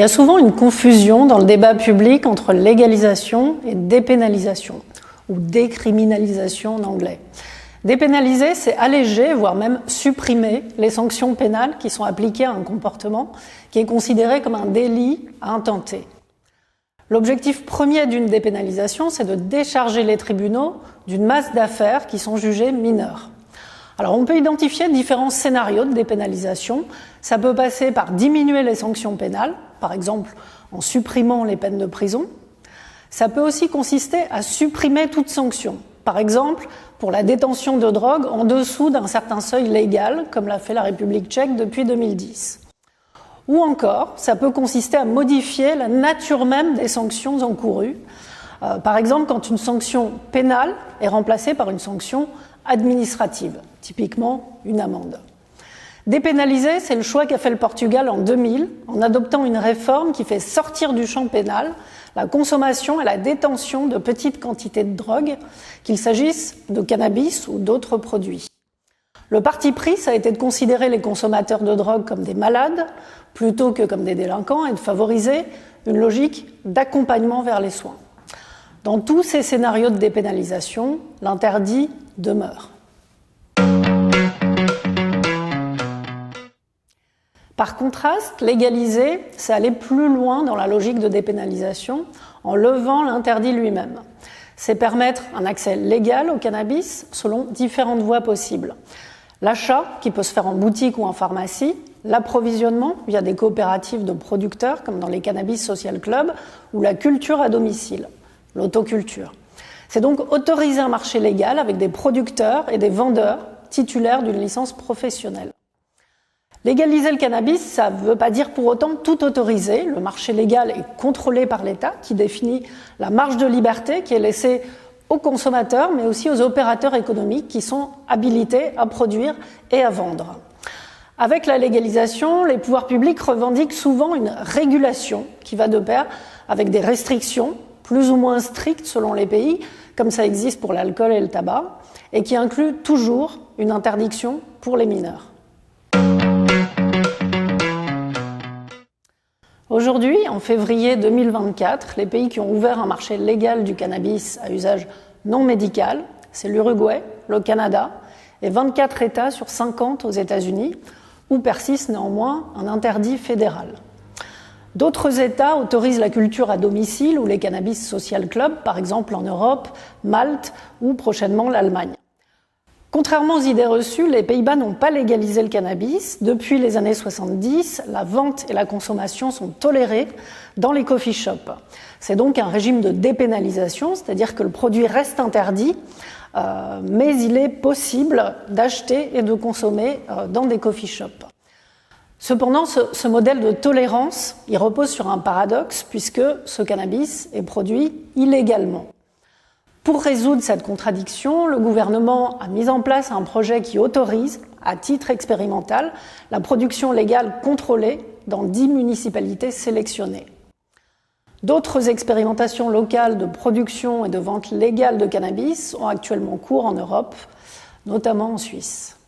Il y a souvent une confusion dans le débat public entre légalisation et dépénalisation, ou décriminalisation en anglais. Dépénaliser, c'est alléger, voire même supprimer les sanctions pénales qui sont appliquées à un comportement qui est considéré comme un délit à intenter. L'objectif premier d'une dépénalisation, c'est de décharger les tribunaux d'une masse d'affaires qui sont jugées mineures. Alors on peut identifier différents scénarios de dépénalisation. Ça peut passer par diminuer les sanctions pénales, par exemple en supprimant les peines de prison. Ça peut aussi consister à supprimer toute sanction, par exemple pour la détention de drogue en dessous d'un certain seuil légal, comme l'a fait la République tchèque depuis 2010. Ou encore, ça peut consister à modifier la nature même des sanctions encourues, par exemple quand une sanction pénale est remplacée par une sanction administrative, typiquement une amende. Dépénaliser, c'est le choix qu'a fait le Portugal en 2000 en adoptant une réforme qui fait sortir du champ pénal la consommation et la détention de petites quantités de drogue, qu'il s'agisse de cannabis ou d'autres produits. Le parti pris, ça a été de considérer les consommateurs de drogue comme des malades plutôt que comme des délinquants et de favoriser une logique d'accompagnement vers les soins. Dans tous ces scénarios de dépénalisation, l'interdit demeure. Par contraste, légaliser, c'est aller plus loin dans la logique de dépénalisation en levant l'interdit lui-même. C'est permettre un accès légal au cannabis selon différentes voies possibles. L'achat, qui peut se faire en boutique ou en pharmacie, l'approvisionnement via des coopératives de producteurs, comme dans les Cannabis Social Club, ou la culture à domicile, l'autoculture. C'est donc autoriser un marché légal avec des producteurs et des vendeurs titulaires d'une licence professionnelle. Légaliser le cannabis, ça ne veut pas dire pour autant tout autoriser. Le marché légal est contrôlé par l'État, qui définit la marge de liberté qui est laissée aux consommateurs, mais aussi aux opérateurs économiques qui sont habilités à produire et à vendre. Avec la légalisation, les pouvoirs publics revendiquent souvent une régulation qui va de pair avec des restrictions plus ou moins strictes selon les pays, comme ça existe pour l'alcool et le tabac, et qui inclut toujours une interdiction pour les mineurs. Aujourd'hui, en février 2024, les pays qui ont ouvert un marché légal du cannabis à usage non médical, c'est l'Uruguay, le Canada et 24 États sur 50 aux États-Unis, où persiste néanmoins un interdit fédéral. D'autres États autorisent la culture à domicile ou les Cannabis Social Club, par exemple en Europe, Malte ou prochainement l'Allemagne. Contrairement aux idées reçues, les Pays-Bas n'ont pas légalisé le cannabis. Depuis les années 70, la vente et la consommation sont tolérées dans les coffee shops. C'est donc un régime de dépénalisation, c'est-à-dire que le produit reste interdit, mais il est possible d'acheter et de consommer dans des coffee shops. Cependant, ce modèle de tolérance, il repose sur un paradoxe, puisque ce cannabis est produit illégalement. Pour résoudre cette contradiction, le gouvernement a mis en place un projet qui autorise, à titre expérimental, la production légale contrôlée dans 10 municipalités sélectionnées. D'autres expérimentations locales de production et de vente légale de cannabis ont actuellement cours en Europe, notamment en Suisse.